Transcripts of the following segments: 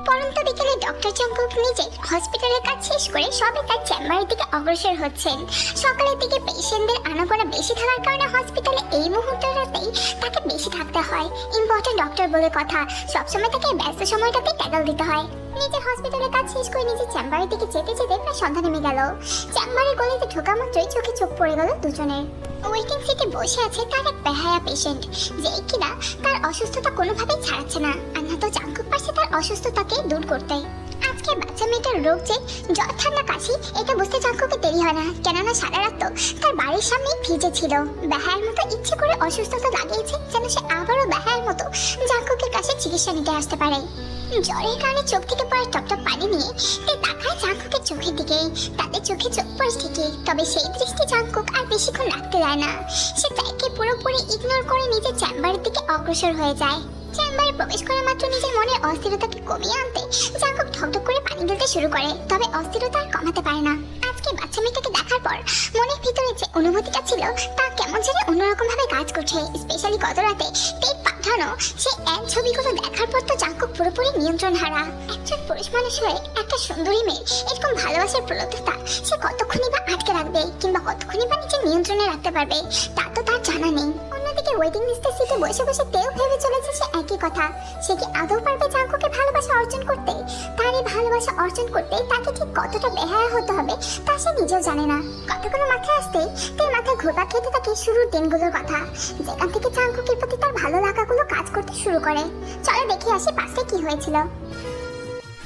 পরন্ত বিকেলে doctor Jungkook নিজে হসপিটালের কাজ শেষ করে সবে তার চেম্বারের দিকে অগ্রসর হচ্ছেন। সকালের দিকে পেশেন্টদের আনাগোনা বেশি থাকার কারণে হসপিটালে এই মুহূর্তটাতেই তাকে বেশি থাকতে হয়। ইম্পর্টেন্ট ডক্টর বলে কথা, সবসময় তাকে ব্যস্ত সময়টাতে ট্যাকল দিতে হয়। নিজের হসপিটালের কাজ শেষ করে নিজের চেম্বারের দিকে যেতে যেতে প্রায় সন্ধ্যা নেমে গেল। চেম্বারের গলিতে ঢোকা মাত্রই চোখে চোখ পড়ে গেল দুজনের। ওয়েটিং সিটে বসে আছে তার এক বেহায়া পেশেন্ট, যে কিনা তার অসুস্থতা কোনোভাবেই ছাড়াচ্ছে না। আর না তো জাঙ্কুক পারছে তার অসুস্থতাকে দূর করতে। আজকে বাচ্চা মেয়েটার রোগ যে জ্বর ঠান্ডা কাশি, এটা বুঝতে জাঙ্কুকের দেরি হয় না, কেননা সারা রাত তো তার বাড়ির সামনেই ভিজে ছিল। বেহায়ার মতো ইচ্ছে করে অসুস্থতা লাগিয়েছে যেন সে আবারও বেহায়ার মতো জাঙ্কুকের কাছে চিকিৎসা নিতে আসতে পারে। জ্বরের কারণে চোখ থেকে পড়ে টপটপ পানি নিয়ে তাকায় জাঙ্কুকের চোখের দিকে। তাদের চোখে চোখ পড়ে ঠিকই, তবে সেই দৃষ্টি জাঙ্কুক আর বেশিক্ষণ রাখতে দেয় না। সে তাকে পুরোপুরি ইগনোর করে নিজের চেম্বারের দিকে অগ্রসর হয়ে যায়। চেম্বারে প্রবেশ করা মাত্র নিজের মনের অস্থিরতাকে কমিয়ে আনতে জাঙ্কুক ঠকঠক করে পানি ঢেলতে শুরু করে, তবে অস্থিরতা আর কমাতে পারে না। আজকে বাচ্চা মেয়েটাকে দেখার পর মনের ভিতরে যে অনুভূতিটা ছিল তা কেমন যেন অন্যরকম ভাবে কাজ করছে। স্পেশালি গত রাতে পেট পাঠানো সেই ছবিগুলো দেখার পর তো জাঙ্কুক পুরোপুরি নিয়ন্ত্রণ হারা। একজন পুরুষ মানুষ হয়ে একটা সুন্দরী মেয়ে এরকম ভালোবাসার প্রলব্ধতা সে কতক্ষণই বা আটকে রাখবে, কিংবা কতক্ষণই বা নিজের নিয়ন্ত্রণে রাখতে পারবে তা তো তার জানা নেই। অন্যদিকে ওয়েটিং লিস্টের সিটে বসে বসে তেও ভেবে চলেছে সে একই কথা, সে কি আদৌ পারবে জাঙ্কুকের ভালোবাসা অর্জন করতে? তার এই ভালোবাসা অর্জন করতে তাকে ঠিক কতটা বেহায়া হতে হবে তা সে নিজেও জানে না। কতগুলো মাথায় আসতেই তার মাথায় ঘোরপাক খেতে থাকে শুরুর দিনগুলোর কথা, যেখান থেকে জাঙ্কুকের প্রতি তার ভালো লাগাগুলো কাজ করতে শুরু করে। চলো দেখে আসি পাশে কি হয়েছিল।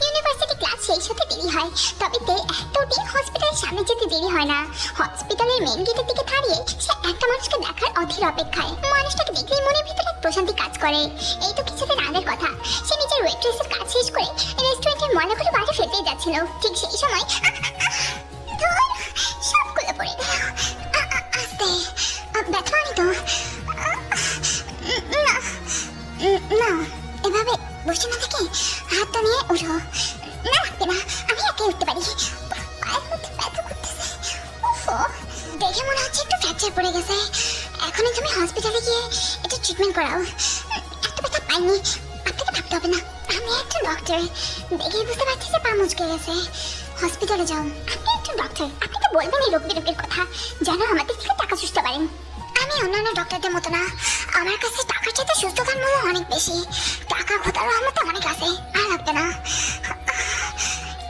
ইউনিভার্সিটি ক্লাস শেষ হতে দেরি হয়, তবে এতদিন হসপিটালের সামনে যেতে দেরি হয় না। হসপিটালের মেইন গেটের দিকে দাঁড়িয়ে সে একটা মানুষকে দেখার অধীর অপেক্ষায়। মানুষটাকে দেখলেই মনের ভিতরে এক প্রশান্তি কাজ করে। এই তো কিছুদিন আগের কথা, সে নিজের ওয়েট্রেসের কাজ শেষ করে রেস্টুরেন্টের ময়লাগুলো বাইরে ফেলতে যাচ্ছিল। ঠিক সেই সময় সবগুলো পড়ে গেল। আস্তে, ব্যথা হয়নি তো? না না, এভাবে বসে না থেকে হাতটা নিয়ে উঠো। না লাগবে না, আমি একে উঠতে পারি। পায়ের মধ্যে ব্যথা করতেছে, দেখে মনে হচ্ছে একটু ফ্র্যাকচার পড়ে গেছে। এখনই তুমি হসপিটালে গিয়ে একটু ট্রিটমেন্ট করাও। এত ব্যথা পাইনি, আপনাকে ভাবতে হবে না, আমি একজন ডক্টর। দেখেই বুঝতে পারছি যে পা মুচকে গেছে। হসপিটালে যাও, আপনি একজন ডক্টর, আপনি তো বলবেন এই রোগ বিরোগের কথা যেন আমাদের থেকে টাকা চুষতে পারেন। আমি অন্যান্য ডক্টরদের মতো না, আমার কাছে টাকার চাইতে সুস্থতার মূল্য অনেক বেশি। টাকা খোদার রহমতে অনেক আছে, আর লাগবে না।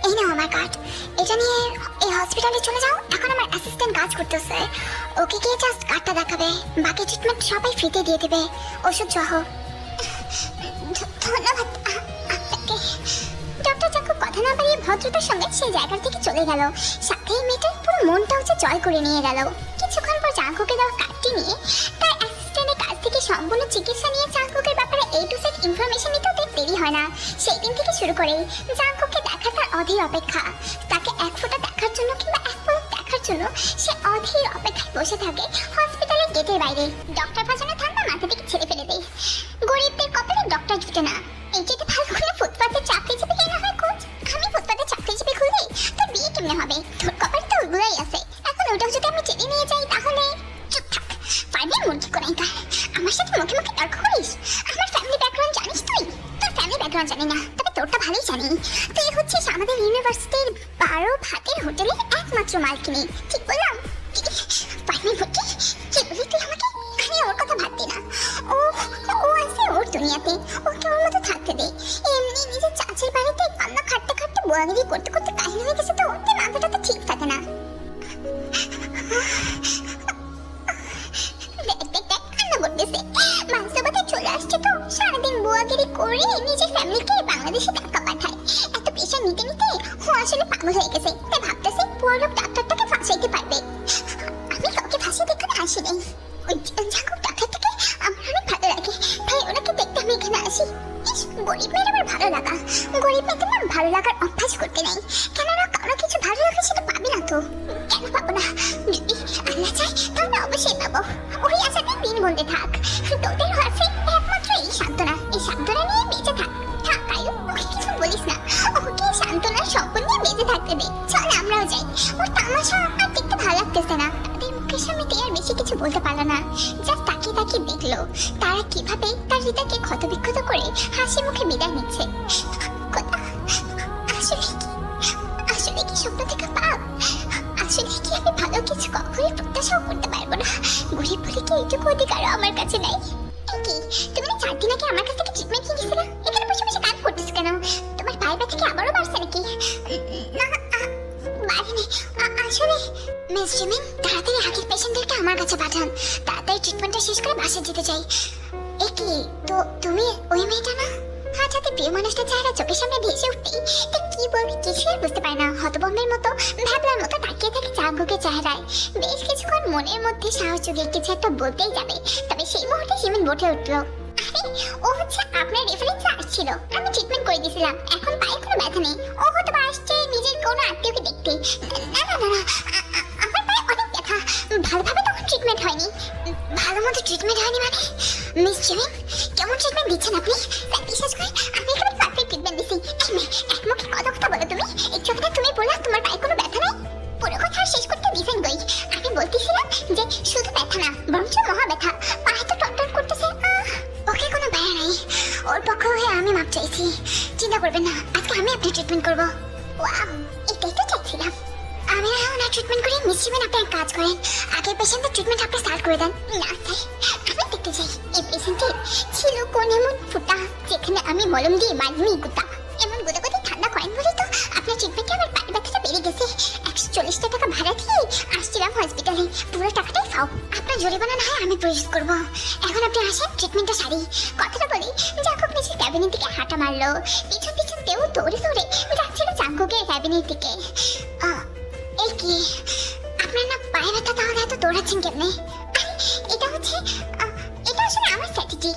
এই নাও আমার কার্ড, এটা নিয়ে এই হসপিটালে চলে যাও। এখন আমার অ্যাসিস্ট্যান্ট কাজ করতেছে, ওকে গিয়ে জাস্ট কার্ডটা দেখাবে, বাকি ট্রিটমেন্ট সবাই ফ্রিতে দিয়ে দেবে, ওষুধ সহ। ধন্যবাদ আপনাকে। ডক্টর জাঙ্কুক কথা না বাড়িয়ে ভদ্রতার সঙ্গে সেই জায়গা থেকে চলে গেল, সাথে মেয়েটার পুরো মনটাও যে জয় করে নিয়ে গেল। কিছুক্ষণ পর জাঙ্কুকে দেওয়া কার্ডটি নিয়ে তার অ্যাসিস্ট্যান্টের কাছ থেকে সম্পূর্ণ চিকিৎসা নিয়ে জাঙ্কুকের ব্যাপারে A to Z ইনফরমেশন নিতে ওদের দেরি হয় না। সেই দিন থেকে শুরু করে জাঙ্কুককে দেখা তার অধীর অপেক্ষা। তাকে এক ফোঁটা দেখার জন্য কিংবা এক পলক দেখার জন্য সে অধীর অপেক্ষায় বসে থাকে হসপিটালের গেটের বাইরে। ডক্টর বাজানো ঠান্ডা মাথা থেকে ছেড়ে ফেলে দেয়। গরিবদের কপালে ডক্টর জুটে না। এই যেতে ভালো করে ফুটপাতে চাকরিজীবী কেনা হয় খোঁজ। আমি ফুটপাতে চাকরিজীবী খুললে তোর বিয়ে কেমনে হবে? তোর কপালে তো ওগুলাই আছে। এখন ওটাও যদি আমি চেনে নিয়ে যাই তাহলে চুপ থাক, পারবি মুরগি কোনাইকার। আমার সাথে মুখে মুখে তর্ক করিস? আমার ফ্যামিলি ব্যাকগ্রাউন্ড জানিস তুই? তোর ফ্যামিলি ব্যাকগ্রাউন্ড জানি না, তবে তোরটা ভালোই জানি। তুই হচ্ছিস আমাদের ইউনিভার্সিটির 12 ভাতের হোটেলের একমাত্র মালকিনি, ঠিক বললাম? পারবি মুরগি, কি বলি তুই আমাকে? আমি ওর কথা ভাবতি না, ও ও আছে ওর দুনিয়াতে, ওকে ওর মতো থাকতে দে। এমনি নিজের চাচির বাড়িতে কান্না খাটতে খাটতে বোয়াগিরি করতে করতে কাহিনী হয়ে গেছে, তো ওর মাথাটা তো ঠিক থাকে না। চলে আসছে তো সারাদিন বুয়াগিরি করে নিজের ফ্যামিলিকে বাংলাদেশে টাকা পাঠায়। এত পেশা নিতে নিতে ও আসলে পাগল হয়ে গেছে, তাই ভাবতেছে পুরো লোক ডাক্তারটাকে ফাঁসাইতে পারবে। আমি কাউকে ফাঁসিয়ে দেখতে আসি নেই, ওই জাঙ্কুক ডাক্তারটাকে আমার অনেক ভালো লাগে, তাই ওনাকে দেখতে আমি এখানে আসি। গরিব মেয়ের আমার ভালো লাগা, গরিব মেয়েদের না ভালো লাগার অভ্যাস করতে নাই, কেননা কারো কিছু ভালো লাগে সেটা পাবি না তো। কেন পাবো না? যদি আল্লাহ চাই তাহলে অবশ্যই পাবো। ওই আশাতে দিন গুনতে থাক। তোদের আছে একমাত্র এই সান্ত্বনা, এই সান্ত্বনা নিয়ে বেঁচে থাক। থাক আয়ু, ওকে কিছু বলিস না, ওকে সান্ত্বনার সম্পদ নিয়ে বেঁচে থাকতে দে। চল আমরাও যাই, ওর তামাশা আর দেখতে ভালো লাগতেছে না। তাদের মুখের সামনে আর বেশি কিছু বলতে পারলো না, জাস্ট তাকিয়ে তাকিয়ে দেখলো তারা কিভাবে তার হৃদয়কে ক্ষতবিক্ষত করে হাসি মুখে বিদায় নিচ্ছে। নাকি? না বাড়েনি। আসলে মিস জিমিন, তাড়াতাড়ি আগের পেশেন্টদেরকে আমার কাছে পাঠান। তাড়াতাড়ি ট্রিটমেন্টটা শেষ করে বাসায় যেতে চাই। এ কি, তো তুমি ওই মেয়েটা না? হঠাৎ প্রিয় মানুষটা চেহারা চোখের সামনে ভেসে উঠতেই তা কি বলবে কিছু আর বুঝতে পারে না। হতভম্বের মতো ভ্যাবলার মতো তাকিয়ে থাকে চাঙ্গুকের চেহারায়। বেশ কিছুক্ষণ মনের মধ্যে সাহস জুগিয়ে কিছু একটা বলতেই যাবে, তবে সেই মুহূর্তে জিমিন বসে উঠল। আরে, ও হচ্ছে আপনার রেফারেন্সে আসছিল। আমি ট্রিটমেন্ট করে দিয়েছিলাম, এখন পায়ে কোনো ব্যথা নেই। ও হয়তো বা আসছে নিজের কোনো আত্মীয়কে দেখতে। না না না না, আমার পায়ে অনেক ব্যথা। ভালোভাবে তখন ট্রিটমেন্ট হয়নি। ভালো মতো ট্রিটমেন্ট হয়নি মানে? মিস জিমিন, কেমন ট্রিটমেন্ট দিচ্ছেন আপনি? স্যার বিশ্বাস করেন, আমি একেবারে পারফেক্ট ট্রিটমেন্ট দিচ্ছি। এই মেয়ে, এক মুখে কথা বলো তুমি। একটু আগে তুমি বললা তোমার পায়ে কোনো ব্যথা নেই। পুরো কথা শেষ করতে দিছেন কই? আমি বলতেছিলাম যে শুধু ব্যথা না, বরঞ্চ মহা ব্যথা। পায়ে তো টনটন করতেছে। ওকে, কোনো ব্যথা নাই। ওর পক্ষ হয়ে আমি মাপ চাইছি। চিন্তা করবেন না, আজকে আমি আপনার ট্রিটমেন্ট করবো। ওয়াও, এটাই তো চাইছিলাম। আমি না ওনার ট্রিটমেন্ট করি। মিস জিমিন, আপনি এক কাজ করেন, আগের পেশেন্টের ট্রিটমেন্ট আপনি স্টার্ট করে দেন। না স্যার, আমি দেখতে চাই এই পেশেন্টের ছিল কোন এমন ফুটা যেখানে আমি মলম দিয়ে মারিনি গুতা। এমন গুদাগুদি ঠান্ডা করেন বলেই তো আপনার ট্রিটমেন্টে আমার পায়ের ব্যথাটা বেড়ে গেছে। 140 টাকা ভাড়া দিয়ে আসছিলাম হসপিটালে, পুরো টাকাটাই খাও। আপনার জরিমানা না হয় আমি পরিশোধ করবো। এখন আপনি আসেন, ট্রিটমেন্টটা সারি। কথাটা বলি, জাঙ্কুক নিজের ক্যাবিনের দিকে হাঁটা মারলো। পিছন পিছন তেও দৌড়ে দৌড়ে যাচ্ছিল জাঙ্কুকের ক্যাবিনের দিকে। এই কি, আপনার না পায়ে ব্যথা, তাহলে এত দৌড়াচ্ছেন কেমনে? এটা হচ্ছে এটা আসলে আমার স্ট্র্যাটেজি।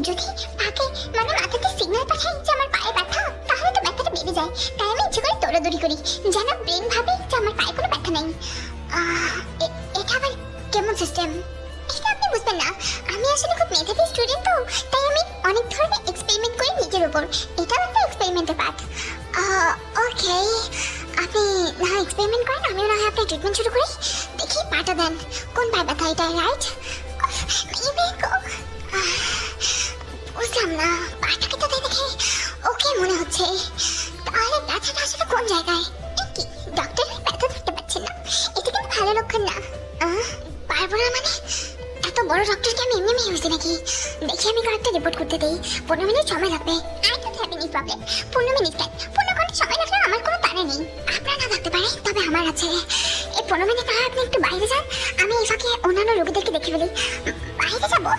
যদি পাকে মানে মাথাতে সিগন্যাল পাঠাই যে আমার পায়ে ব্যথা, তাহলে তো ব্যথাটা বেড়ে যায়। তাই আমি ইচ্ছে করে দৌড়াদৌড়ি করি, যেন ব্রেন ভাবে যে আমার পায়ে কোনো ব্যথা নেই। এটা আবার কেমন সিস্টেম? এটা আপনি বুঝবেন না। আমি আসলে খুব মেধাবী স্টুডেন্ট, তো তাই আমি অনেক ধরনের এক্সপেরিমেন্ট করি নিজের উপর। এটাও একটা এক্সপেরিমেন্টের পার্ট। ওকে, আপনি না এক্সপেরিমেন্ট করেন, আমিও না হয় আপনার ট্রিটমেন্ট শুরু করি। দেখি পাটা দেন, কোন পায়ে ব্যথা এটা, রাইট? বুঝলাম না, পাটাকে তো দেখে ওকে মনে হচ্ছে। তাহলে ব্যথাটা আসলে কোন জায়গায়? কি ডক্টর ব্যথা ধরতে পারছেন না? এটা কিন্তু ভালো লক্ষণ না। পারবো না মানে? এত বড় ডক্টরকে আমি এমনি মেয়ে হয়েছি নাকি? দেখি আমি কয়েকটা রিপোর্ট করতে দিই। 15 মিনিট সময় লাগবে। I don't have any problem. 15 minute কেন, 15 ঘন্টা সময় লাগলে আমার কোনো তাড়া নেই। আপনার না থাকতে পারে, তবে আমার আছে। এই 15 মিনিট না হয় আপনি একটু বাইরে যান, আমি এই ফাঁকে অন্যান্য রোগীদেরকে দেখে ফেলি। বাইরে যাবো?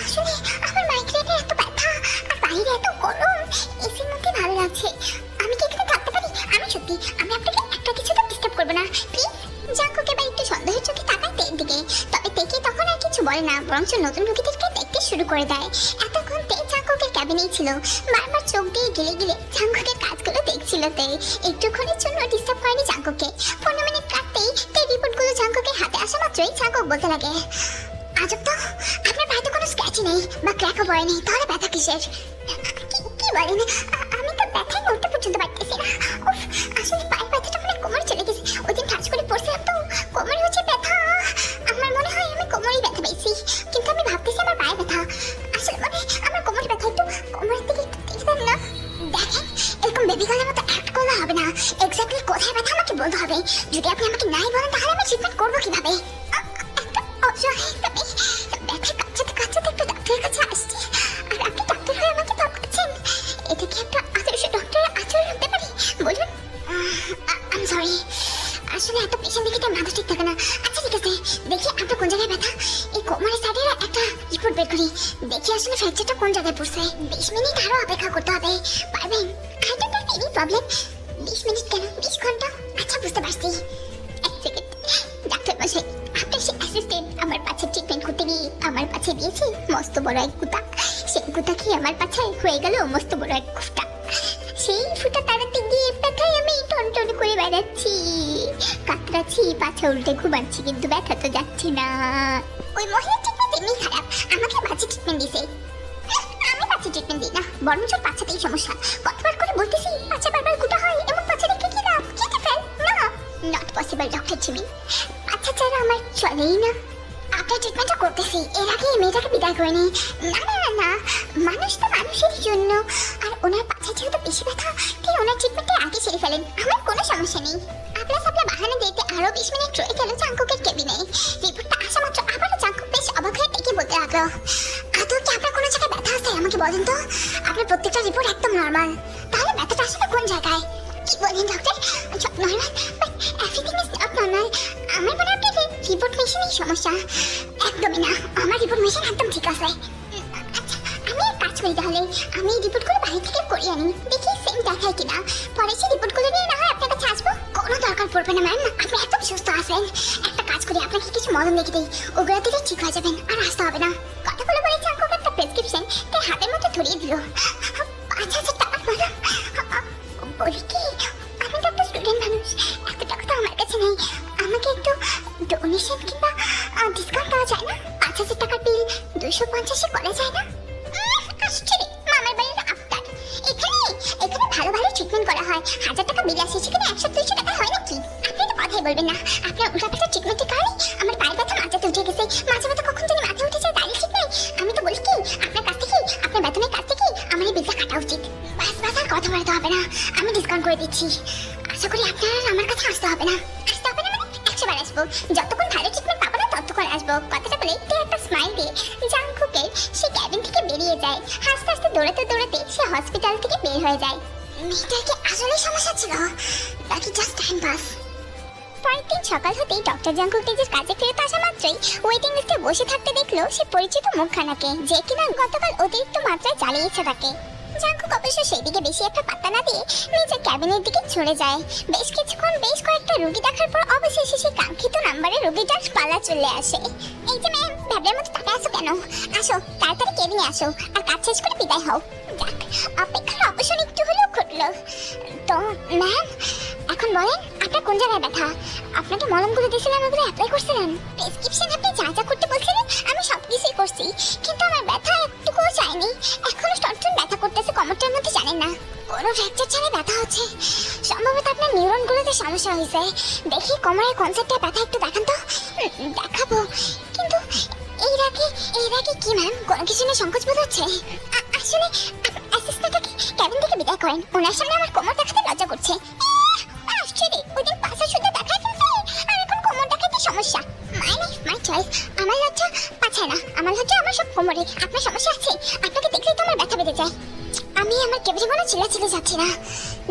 আসলে আমার মাইগ্রেনের এত ব্যথা আর বাইরে এত গরম, এসির মধ্যে ভালো লাগছে। আমি কি এখানে থাকতে পারি? আমি সত্যি, আমি আপনাকে একটা কিছু তো ডিস্টার্ব করবো না, প্লিজ। জাঙ্কুক এবার একটু সন্দেহের চোখে তাকায় তের দিকে, তবে তেকে তখন আর কিছু বলে না, বরঞ্চ নতুন রোগীদেরকে দেখতে শুরু করে দেয়। এতক্ষণ তে জাঙ্কুকের ক্যাবিনেই ছিল, বারবার চোখ দিয়ে গিলে গিলে জাঙ্কুকের কাজগুলো দেখছিল তে। একটুক্ষণের জন্য ডিস্টার্ব করেনি জাঙ্কুককে। 15 মিনিট কাটতেই তে রিপোর্টগুলো জাঙ্কুকের হাতে আসা মাত্রই জাঙ্কুক বলতে লাগে, আজব তো, আপনার পায়ে তো কোনো স্ক্র্যাচই নেই বা ক্র্যাকও পড়েনি, তাহলে ব্যথা কিসের? কি বলেন? আমি তো ব্যথায় নড়তে পর্যন্ত পারতেছি না। উফ, আসলে পায়ের ব্যথাটা মানে কোমরে চলে গেছে। ওই দিন ঠাস করে পড়ছিলাম তো, কোমরে হচ্ছে ব্যথা। আমার মনে হয় আমি কোমরেই ব্যথা পেয়েছি, কিন্তু আমি ভাবতেছি আমার পায়ে ব্যথা। আসলে মানে আমার কোমরে ব্যথা, একটু কোমরের দিকে একটু দেখে দেন না। দেখেন, এরকম বেবি গার্লের মতো অ্যাক্ট করলে হবে না। এক্স্যাক্টলি কোথায় ব্যথা আমাকে বলতে হবে। যদি আপনি আমাকে নাই বলেন, তাহলে আমি ট্রিটমেন্ট করবো কিভাবে? ব্যথা কাঁচাতে কাঁচাতে একটু ডাক্তারের কাছে আসছি, আর আপনি ডাক্তার হয়ে আমাকে ধমকাচ্ছেন। এটা কি একটা আদর্শ ডক্টরের আচরণ হতে পারে বলুন? আই সরি, আসলে এত পেশেন্ট দেখে তার মাথা ঠিক থাকে না। আচ্ছা ঠিক আছে, দেখি আপনার কোন জায়গায় ব্যথা। এই কোমরের সাইডের একটা রিপোর্ট বের করি, দেখি আসলে ফ্র্যাকচারটা কোন জায়গায় পড়ছে। 20 মিনিট আরো অপেক্ষা করতে হবে, পারবেন? I don't have any problem. 20 minute কেন, 20 ঘন্টা? আচ্ছা বুঝতে পারছি। এক সেকেন্ড, ডাক্তার মশাই, আপনার সেই অ্যাসিস্ট্যান্ট আমার পাছে ট্রিটমেন্ট করতে গিয়ে আমার পাছে দিয়েছে মস্ত বড় এক গুতা। সেই গুতা খেয়ে আমার পাছায় হয়ে গেল মস্ত বড় এক ফুটা। সেই ফুটা তাড়াতে গিয়ে ব্যথায় আমি টনটন করে বেড়াচ্ছি, কাতরাচ্ছি, পাছা উল্টে ঘুমাচ্ছি, কিন্তু ব্যথা তো যাচ্ছে না। ওই মহিলার ট্রিটমেন্ট এমনি খারাপ, আমাকে বাজে ট্রিটমেন্ট দিছে। আমি বাজে ট্রিটমেন্ট দিই না, বরঞ্চ পাছাতেই সমস্যা। কতবার করে বলতেছি পাছা বারবার গুটা হয়, এমন পাছা রেখে কি লাভ? কেটে ফেল না। নট পসিবল ডক্টর জিমিন, আচ্ছা ছাড়া আমার চলেই না। আপনার ট্রিটমেন্টটা করতেছি, এর আগে এই মেয়েটাকে বিদায় করে নি। না না না না, মানুষ তো মানুষের জন্য। আর ওনার পাছা যেহেতু বেশি ব্যথা, তাই ওনার ট্রিটমেন্টটা আগে সেরে ফেলেন, আমার কোনো সমস্যা নেই। আপনার সাপ্লা বাহানা দিতে আরো 20 মিনিট রয়ে গেল জাঙ্কুকের কেবিনে। রিপোর্টটা আসা মাত্র আবারও জাঙ্কুক বেশ অবাক হয়ে দেখে বলতে লাগলো, আদৌ কি আপনার কোনো জায়গায় ব্যথা আছে আমাকে বলেন তো? আপনার প্রত্যেকটা রিপোর্ট একদম নর্মাল, তাহলে ব্যথাটা আসলে কোন জায়গায়? কি বলেন ডক্টর? সব normal, but everything is not normal. আমার মনে হয় আপনাদের রিপোর্ট মেশিনেই সমস্যা। একদমই না, আমার রিপোর্ট মেশিন একদম ঠিক আছে। আচ্ছা, আমি এক কাজ করি তাহলে, আমি এই রিপোর্টগুলো বাইরে থেকে করিয়ে আনি, দেখি সেম দেখায় কিনা। পরে সেই রিপোর্টগুলো নিয়ে না হয় আপনার কাছে আসবো। কোনো দরকার পড়বে না ম্যাম, আপনি একদম সুস্থ আছেন। একটা কাজ করি, আপনাকে কিছু মলম লিখে দিই, ওগুলো দিলে ঠিক হয়ে যাবেন, আর আসতে হবে না। কথাগুলো বলে চাঙ্কুক একটা প্রেসক্রিপশন তার হাতের মধ্যে ধরিয়ে দিল। 5,000 টাকা মলম। বলি কি, আমি তো একটা স্টুডেন্ট মানুষ, এত টাকা তো আমার কাছে নেই। আমাকে একটু ডোনেশন কিংবা ডিসকাউন্ট দেওয়া যায় না? 5,000 টাকার বিল 250 করা যায় না? আশ্চর্য, মামার বাড়ির আফতার। এখানে এখানে ভালো ভালো ট্রিটমেন্ট করা হয়। 1,000 টাকা বিল আসে, সেখানে 100-200 টাকা হয় নাকি? আপনি তো কথাই বলবেন না। আপনার উল্টাপাল্টা ট্রিটমেন্টের কারণে আমার পায়ের ব্যথা মাথাতে উঠে গেছে। মাঝে মাঝে কখন যদি মাথা উঠে যায় তারই ঠিক নেই। আমি তো বলি কি, আপনার কাছ থেকে, আপনার বেতনের কাছ থেকে আমার এই বিলটা কাটা উচিত। বাস বাস, আর কথা বলতে হবে না, আমি ডিসকাউন্ট করে দিচ্ছি। আশা করি আপনার আমার কাছে আসতে হবে না। আসতে হবে না মানে 100 বার আসবো, যতক্ষণ ভালো ট্রিটমেন্ট পাবো না ততক্ষণ আসবো। কথাটা বলে তে একটা স্মাইল দিয়ে জাংকুকের সে ক্যাবিন থেকে বেরিয়ে যায়। হাসতে হাসতে দৌড়াতে দৌড়াতে সে হসপিটাল থেকে বের হয়ে যায়। মেয়েটার কি আসলে সমস্যা ছিল নাকি জাস্ট টাইম পাস? পরের দিন সকাল হতেই ডক্টর জাংকুক নিজের কাজে ফেরত আসা মাত্রই ওয়েটিং লিস্টে বসে থাকতে দেখলো সে পরিচিত মুখখানাকে, যে কিনা গতকাল অতিরিক্ত মাত্রায় জ্বালিয়েছে তাকে। জাংকুক অবশ্য সেদিকে বেশি একটা পাত্তা না দিয়ে নিজের ক্যাবিনের দিকে চলে যায়। বেশ কিছুক্ষণ বেশ কয়েকটা রোগী দেখার পর অবশেষে সে কাঙ্ক্ষিত নাম্বারে রোগীটার পালা চলে আসে। এই যে ম্যাম, ভ্যাবলের মতো তাকে আসো কেন? আসো, তাড়াতাড়ি কেবিনে আসো আর কাজ শেষ করে বিদায় হও। যাক, অপেক্ষার অবসান একটু হলেও ঘটলো। তো ম্যাম, এখন বলেন আপনার কোন জায়গায় ব্যথা? আপনাকে মলমগুলো দিয়েছিলাম, ওগুলো অ্যাপ্লাই করছিলেন? প্রেসক্রিপশন আপনি যা যা করতে বলছিলেন আমি সব কিছুই করছি, কিন্তু আমার ব্যথা একটুকুও চাইনি। এখনো টনটন ব্যথা করতেছে কোমরটার মধ্যে, জানেন না? কোনো ফ্র্যাকচার ছাড়া ব্যথা হচ্ছে, সম্ভবত আপনার নিউরনগুলোতে সমস্যা হয়েছে। দেখি কোমরের কনসেপ্টটা ব্যথা একটু দেখান তো। দেখাবো, কিন্তু এর আগে কি ম্যাম, কোনো কিছু নিয়ে সংকোচ বোধ হচ্ছে? আসলে অ্যাসিস্ট্যান্টকে ক্যাবিন থেকে বিদায় করেন, ওনার সামনে আমার কোমর দেখাতে লজ্জা করছে। আশ্চর্য, ওইদিন পাশা শুদ্ধ দেখাই ফেলছে আর এখন কোমর দেখাতে সমস্যা। My life my choice. আমার লজ্জা পাছায় না, আমার লজ্জা আমার সব কোমরে। আপনার সমস্যা আছে, আপনাকে দেখলেই তো আমার ব্যথা বেড়ে যায়। আমি আমার কেবিনে কোনো চিল্লাচিল্লি যাচ্ছি না,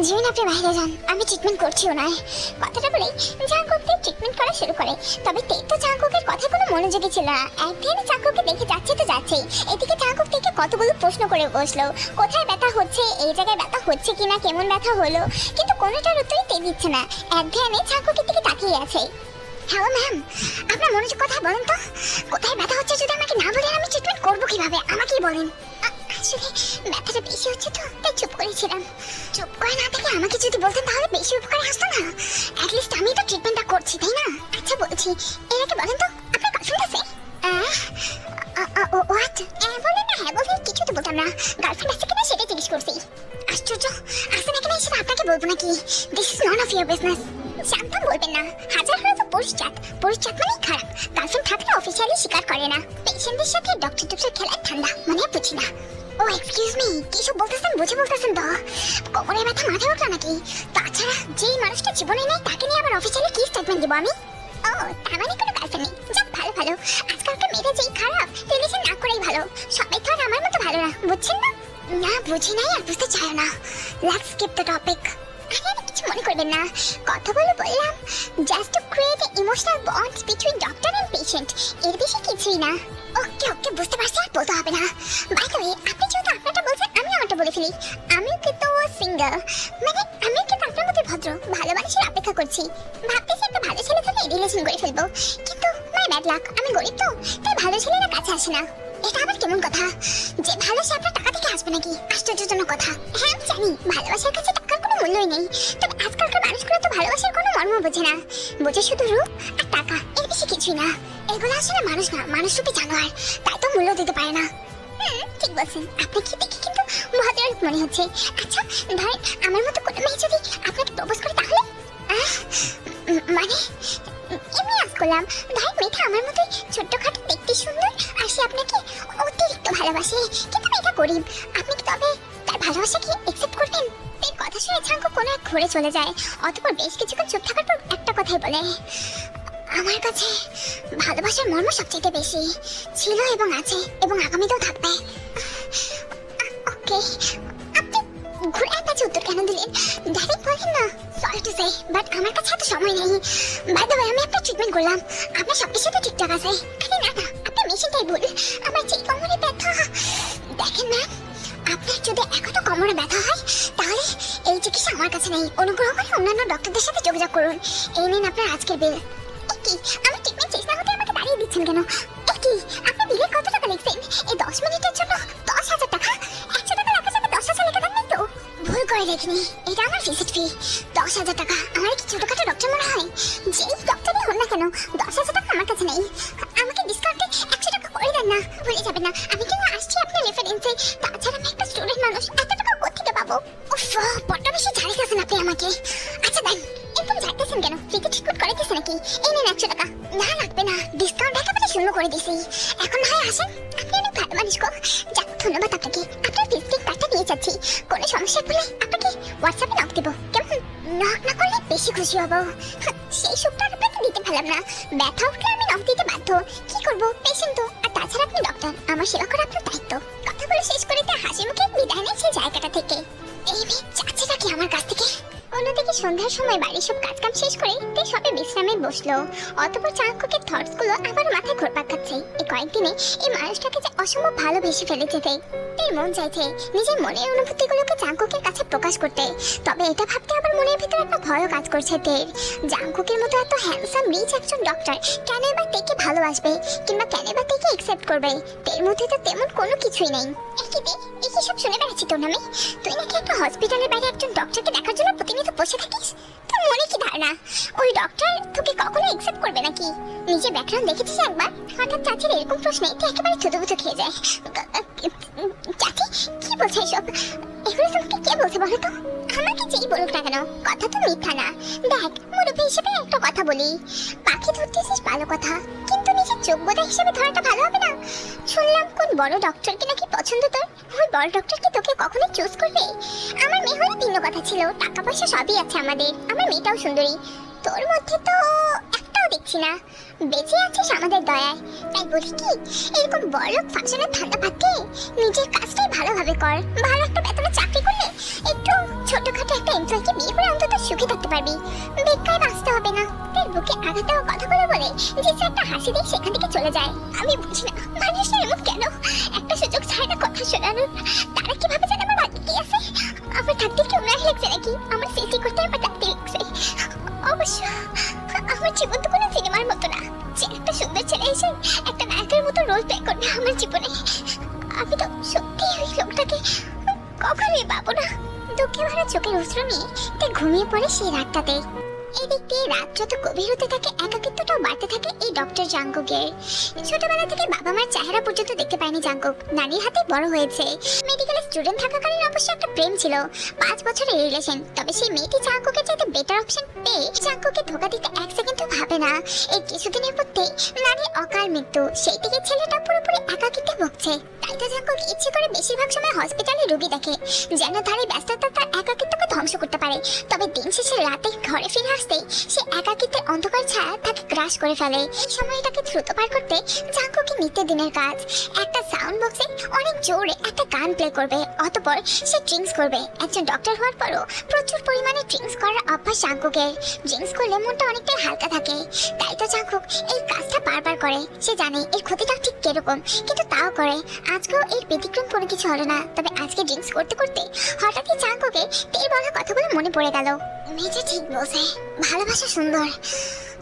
জীবন আপনি বাইরে যান, আমি ট্রিটমেন্ট করছি ওনায়। কথাটা বলেই জাংকুককে ট্রিটমেন্ট করা শুরু করে। তবে তে তো জাংকুকের কথা কোনো মনোযোগী ছিল না, একদিন জাংকুককে দেখে যাচ্ছে তো যাচ্ছেই। এদিকে জাংকুক থেকে কতগুলো প্রশ্ন করে বসলো, কোথায় ব্যথা হচ্ছে, এই জায়গায় ব্যথা হচ্ছে কিনা, কেমন ব্যথা হলো, কিন্তু কোনোটার উত্তরই তে দিচ্ছে না। এক ধ্যানে জাংকুকের দিকে তাকিয়ে আছে। হ্যালো ম্যাম, আপনার মনোযোগ কথা বলেন তো, কোথায় ব্যথা হচ্ছে যদি আমাকে না বলেন আমি ট্রিটমেন্ট করবো কিভাবে, আমাকেই বলেন। আসলে ব্যথাটা বেশি হচ্ছে তো তাই চুপ করেছিলাম। চুপ করে না থেকে আমাকে যদি বলতেন তাহলে বেশি উপকারে আসতো না। অ্যাটলিস্ট আমি তো ট্রিটমেন্টটা করছি, তাই না? আচ্ছা বলছি, এর আগে বলেন তো আপনার গার্লফ্রেন্ড আছে? হোয়াট? বলেন না, হ্যাঁ বলতে কিছু তো বলতাম না। গার্লফ্রেন্ড আছে কিনা সেটাই জিজ্ঞেস করছি। আশ্চর্য, আছে না কিনা সেটা আপনাকে বলবো নাকি? This is none of your business. Shantam বলবেন না, হাজার হলে তো পুরুষজাত মানেই খারাপ। গার্লফ্রেন্ড থাকলে অফিসিয়ালি স্বীকার করে না। পেশেন্টদের সাথে ডক্টর খেলার ঠান্ডা মানে বুঝি না। ও এক্সকিউজ মি, কি সব বলতেছেন বুঝে বলতেছেন তো? কোমরে ব্যথা মাথায় উঠলো নাকি? তাছাড়া যেই মানুষটা জীবনে নেই তাকে নিয়ে আবার অফিসিয়ালি কি স্টেটমেন্ট দেবো আমি? ও তার মানে কোনো গার্লফ্রেন্ড নেই। যাক, ভালো ভালো। আজকালকার মেয়েরা যেই খারাপ, রিলেশন না করেই ভালো। সবাই তো আর আমার মতো ভালো না, বুঝছেন না? না বুঝি নাই আর বুঝতে চায় না। Let's skip the topic. আরে কিছু মনে করবেন না, কথাগুলো বললাম just to create emotional bonds between doctor and patient, এর বেশি কিছুই না। ওকে ওকে, বুঝতে পারছি, আর বলতে হবে না। বাই দ্য ওয়ে, আপনি যেহেতু আপনারটা বলছেন আমি আমারটা বলে ফেলি। আমিও কিন্তু সিঙ্গেল, মানে আমিও কিন্তু আপনার মতো ভদ্র, ভালো মানুষের অপেক্ষা করছি। ভাবতেছি একটা ভালো ছেলে থেকে রিলেশন করে ফেলবো, কিন্তু মাই ব্যাড লাক, আমি গরিব তো, তাই ভালো ছেলেরা কাছে আসে না। এটা আবার কেমন কথা যে ভালো সে আপনার টাকা থেকে আসবে নাকি? আশ্চর্যজনক কথা। হ্যাঁ আমি জানি ভালোবাসার কাছে টাকার কোনো মূল্যই নেই, তবে আজকালকার মানুষগুলো তো ভালোবাসার কোনো মর্ম বোঝে না, বোঝে শুধু রূপ আর টাকা, এর বেশি কিছুই না। এগুলো আসলে মানুষ না, মানুষ রূপে জানোয়ার, তাই তো মূল্য দিতে পারে না। ঠিক বলছেন, আপনি কি দেখি কিন্তু ভদ্রলোক মনে হচ্ছে। আচ্ছা ধরেন আমার মতো কোনো মেয়ে যদি আপনাকে প্রপোজ করে তাহলে? মানে এমনি আজ করলাম, ধরেন মেয়েটা আমার মতো ছোট্টখাটো দেখতে সুন্দর আর সে আপনাকে অতিরিক্ত ভালোবাসে, কিন্তু মেয়েটা গরিব, আপনি কি তবে তার ভালোবাসা কি একসেপ্ট করবেন? এই কথা শুনে ঝাঙ্কু কোনো এক ঘুরে চলে যায়। অতঃপর বেশ কিছুক্ষণ চুপ থাকার পর একটা কথাই বলে, আমার কাছে ভালোবাসার মর্ম সবচেয়ে বেশি ছিল এবং আছে এবং আগামীতেও থাকবে। ওকে, আপনি ঘুরে একটা উত্তর কেন দিলেন? ডাইরেক্ট বলেন না। সরি টু সে, বাট আমার কাছে এত সময় নেই। বাই দ্য ওয়ে, আমি আপনার ট্রিটমেন্ট করলাম, আপনার সবকিছু তো ঠিকঠাক আছে। আরে না না, আপনার মেশিনটাই ভুল। আমার যে কোমরে ব্যথা, দেখেন না, আপনার যদি এখনো কোমরে ব্যথা হয় তাহলে এই চিকিৎসা আমার কাছে নেই। অনুগ্রহ করে অন্যান্য ডক্টরদের সাথে যোগাযোগ করুন। এই নিন আপনার আজকের বিল। কি আমার ট্রিটমেন্ট শেষ না হতে আমাকে দাঁড়িয়ে দিচ্ছেন কেন? কি আপনি বিলে কত টাকা লিখছেন? এই 10 মিনিটের জন্য 10,000 টাকা? 100 টাকা রাখার সাথে 10,000 লেখা দেন তো? ভুল করে লেখিনি, এটা আমার ভিজিট ফি। 10,000 টাকা। আমার কি ছোটখাটো ডক্টর মনে হয়? যেই ডক্টরই হন না কেন, 10,000 টাকা আমার কাছে নেই। আমাকে ডিসকাউন্টে 100 টাকা করে দেন না। ভুলে যাবেন না, আমি কিন্তু আসছি আপনার রেফারেন্সে। তাছাড়া আমি একটা স্টুডেন্ট মানুষ, এত টাকা কোত্থেকে পাবো? উফ, বড্ড বেশি ঝাড়ি গেছেন আপনি আমাকে। আচ্ছা দেন, একদম ঝাড়তেছেন কেন? ফ্রিতে ট্রিটমেন্ট করাইতেছে নাকি? এই নিন 100 টাকা। না লাগবে না, ডিসকাউন্ট একেবারে শূন্য করে দিছি। এখন না হয় আসেন, আপনি অনেক ভালো মানুষ গো। যাক, ধন্যবাদ আপনাকে। আপনার ভিজিটিং কার্ডটা দিয়ে যাচ্ছি। কোনো সমস্যা হলে আপনাকে হোয়াটসঅ্যাপে নক দেবো, কেমন? নক না করলে বেশি খুশি হব। সেই সুখটা আপনাকে দিতে পারলাম না। ব্যথা উঠলে আমি নক দিতে বাধ্য। কি করবো, পেশেন্ট তো। আর তাছাড়া আপনি ডক্টর, আমার সেবা করা আপনার দায়িত্ব। কথাগুলো শেষ করে তা হাসি মুখে বিদায় নেয় সেই জায়গাটা থেকে। এই মেয়ে যাচ্ছে নাকি আমার কাছ থেকে? অন্যদিকে সন্ধ্যার সময় বাড়ির সব কাজকাম শেষ করে তে সবে বিশ্রামে বসলো। অতঃপর চাঙ্কুকের থটস গুলো আবার মাথায় ঘুরপাক খাচ্ছে। এই কয়েকদিনে এই মানুষটাকে যে অসম্ভব ভালোবেসে ফেলেছে তের মন চাইছে নিজের মনের অনুভূতিগুলোকে চাঙ্কুকের কাছে প্রকাশ করতে। তবে এটা ভাবতে আবার মনের ভিতরে একটা ভয়ও কাজ করছে তের। জাঙ্কুকের মতো এত হ্যান্ডসাম রিচ একজন ডক্টর কেন এবার তেকে ভালোবাসবে, কিংবা কেন এবার তেকে অ্যাকসেপ্ট করবে? তের মধ্যে তো তেমন কোনো কিছুই নেই। একই সব শুনে বেড়াচ্ছি তোর নামে। তুই নাকি একটা হসপিটালের বাইরে একজন ডক্টরকে দেখার জন্য প্রতিনিয়ত বসে থাকিস। তোর মনে কি ধারণা ওই ডক্টর তোকে কখনো অ্যাকসেপ্ট করবে নাকি? নিজের ব্যাকগ্রাউন্ড দেখেছিস একবার? হঠাৎ চাচির এরকম প্রশ্নে তুই একেবারে থুতুবুতু খেয়ে যায়। চাচি কি বলছে এসব? এগুলো তোমাকে কে বলছে বলো তো? আমাকে যেই বলুক না কেন, কথা তো মিথ্যা না। দেখ, মুরব্বী হিসেবে একটা কথা বলি, পাখি ধরতেছিস ভালো কথা, কিন্তু নিজের যোগ্যতা হিসেবে ধরাটা ভালো হবে না। শুনলাম কোন বড় ডক্টরকে নাকি পছন্দ তোর। ওই বড় ডক্টর কি তোকে কখনোই চুজ করবে? আমার মেয়ে হলে ভিন্ন কথা ছিল, টাকা পয়সা সবই আছে আমাদের, আমার মেয়েটাও সুন্দরী। তোর মধ্যে তো একটাও দেখছি না। বেঁচে আছিস আমাদের দয়ায়। তাই বলি কি, এরকম বড়লোক ফাংশনের ঠান্ডা পাতে নিজের কাজটাই ভালোভাবে কর। ভালো একটা বেতনে চাকরি করলে একটু ছোটখাটো একটা এমপ্লয়কে বিয়ে করে অন্তত সুখে থাকতে পারবি। বেকার বাঁচতে হবে না। তার বুকে আঘাত দেওয়া কথাগুলো বলে যে একটা হাসি দিয়ে সেখান থেকে চলে যায়। আমি বুঝি না মানুষের এমন কেন, একটা সুযোগ ছাড়ে না কথা শোনানোর। তারা কিভাবে জানে আমার ভাগ্যে কি আছে? আমার থাকতে কি উনার লেগছে নাকি? আমার সৃষ্টি করতে আমার থাকতে লেগছে। অবশ্য আমার জীবন তো কোনো সিনেমার মতো না যে একটা সুন্দর ছেলে এসে একটা নায়কের মতো রোল প্লে করবে আমার জীবনে। আমি তো সত্যি ওই লোকটাকে কখনোই পাবো না। দুঃখে ভরা চোখের অশ্রু নিয়ে তে ঘুমিয়ে পড়ে সেই রাতটাতে। এদিক দিয়ে রাত যত গভীর হতে থাকে, একাকিত্বটাও বাড়তে থাকে এই ডক্টর জাঙ্কুকের। ছোটবেলা থেকে বাবা মার চেহারা পর্যন্ত দেখতে পায়নি জাঙ্কুক, নানির হাতে বড় হয়েছে। মেডিকেল স্টুডেন্ট থাকাকালীন অবশ্য একটা প্রেম ছিল, 5 বছরের রিলেশন। তবে সেই মেয়েটি জাঙ্কুকের চাইতে বেটার অপশন পেয়ে জাঙ্কুকে ধোকা দিতে এক সেকেন্ডও ভাবে না। এই কিছুদিনের মধ্যেই নানির অকাল মৃত্যু, সেই থেকে ছেলেটা পুরোপুরি একাকিত্বে ভুগছে। তাই তো জাঙ্কুক ইচ্ছে করে বেশিরভাগ সময় হসপিটালে রোগী দেখে, যেন তার এই ব্যস্ততা তার একাকিত্বকে ধ্বংস করতে পারে। তবে দিন শেষে রাতে ঘরে ফিরে আসতেই সে একাকিত্বের অন্ধকার ছায়া তাকে গ্রাস করে ফেলে। এই সময়টাকে দ্রুত পার করতে জাঙ্কুকের নিত্যদিনের কাজ একটা সাউন্ড বক্সে অনেক জোরে একটা গান প্লে করবে, অতঃপর সে ড্রিঙ্কস করবে। একজন ডক্টর হওয়ার পরও প্রচুর পরিমাণে ড্রিঙ্কস করার অভ্যাস জাঙ্কুকের। ড্রিঙ্কস করলে মনটা অনেকটাই হালকা থাকে। তাই তো জাঙ্কুক এই কাজটা বারবার করে। সে জানে এর ক্ষতিটা ঠিক কিরকম, কিন্তু তাও করে। আজকেও এর ব্যতিক্রম কোনো কিছু হলো না। তবে আজকে ড্রিঙ্কস করতে করতে হঠাৎই জাঙ্কুকের তেল বলা কথাগুলো মনে পড়ে গেল। মেয়েটা ঠিক বলছে, ভালোবাসা সুন্দর,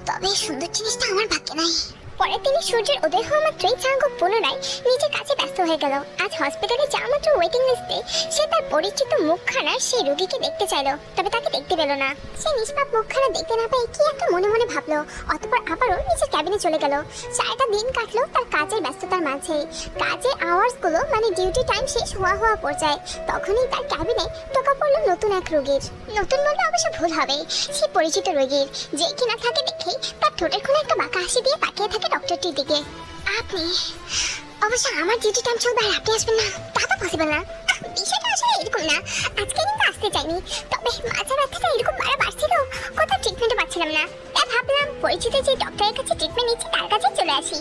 তবে সুন্দর জিনিসটা আমার ভাগ্যে নাই। পরের দিনে সূর্যের উদয় হওয়া মাত্রই জাঙ্কুক পুনরায় নিজের কাছে ব্যস্ত হয়ে গেল। আজ হসপিটালে যাওয়া মাত্র ওয়েটিং লিস্টে সে তার পরিচিত মুখখানার সেই রোগীকে দেখতে চাইলো, তবে তাকে দেখতে পেল না। সে নিষ্পাপ মুখখানা দেখতে না পেয়ে কি একটা মনে মনে ভাবলো। অতঃপর আবারও নিজের ক্যাবিনে চলে গেল। সারাটা দিন কাটলো তার কাজের ব্যস্ততার মাঝে। কাজের আওয়ার্সগুলো মানে ডিউটি টাইম শেষ হওয়া পর্যায়ে তখনই তার ক্যাবিনে টোকা পড়লো নতুন এক রোগীর। নতুন বললে অবশ্য ভুল হবে, সে পরিচিত রোগীর, যে কিনা থাকে দেখেই তার ঠোঁটের কোণে একটা বাঁকা হাসি দিয়ে তাকিয়ে থাকে ডক্টরটির দিকে। আপনি অবশ্য আমার ডিউটি টাইম চলবে আর আপনি আসবেন না, তা তো পসিবল না। বিষয়টা আসলে এরকম না, আজকে কিন্তু আসতে চাইনি, তবে মাঝে ব্যথাটা এরকম বাড়ছিল, কোথাও ট্রিটমেন্টও পাচ্ছিলাম না। তাই ভাবলাম পরিচিত যে ডক্টরের কাছে ট্রিটমেন্ট নিচ্ছি তার কাছে চলে আসি।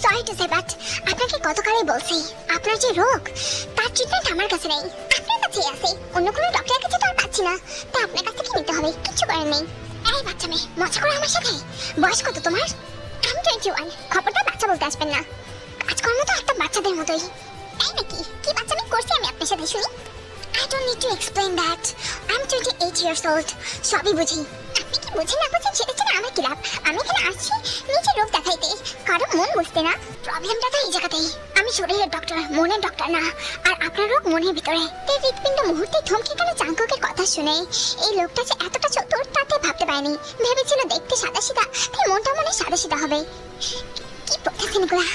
সরি টু সে, বাট আপনাকে গতকালই বলছি আপনার যে রোগ তার ট্রিটমেন্ট আমার কাছে নেই, আপনার কাছেই আছে। অন্য কোনো ডক্টরের কাছে তো আর পাচ্ছি না। নেই। এই বাচ্চা মেয়ে, মজা করো আমার সাথে? বয়স কত তোমার? আমি 21। খবরদার বাচ্চা বলতে আসবেন না। কাজকর্ম তো একটা বাচ্চাদের মতোই। তাই নাকি? কি বাচ্চামি করছি আমি আপনার সাথে শুনি? I don't need to explain that. I'm 28 years old. সবই বুঝি। আপনি কি বুঝেন না বুঝেন সেটা জন্য আমার কি লাভ? আমি এখানে আসছি নিজের রোগ দেখাইতে, কারো মন বুঝতে না। প্রবলেমটা তো এই জায়গাতেই। আমি শরীরের ডক্টর, মনের ডক্টর না। আর আপনার রোগ মনের ভিতরে। তাই হৃৎপিণ্ড মুহূর্তে থমকে গেল জাঙ্কুকের কথা শুনে। এই লোকটা যে এতটা চতুর তাতে ভাবতে পারেনি। ভেবেছিল দেখতে সাদাসিধা, তাই মনটা মনে সাদাসিধা হবে। কি বলতেছেন এগুলা?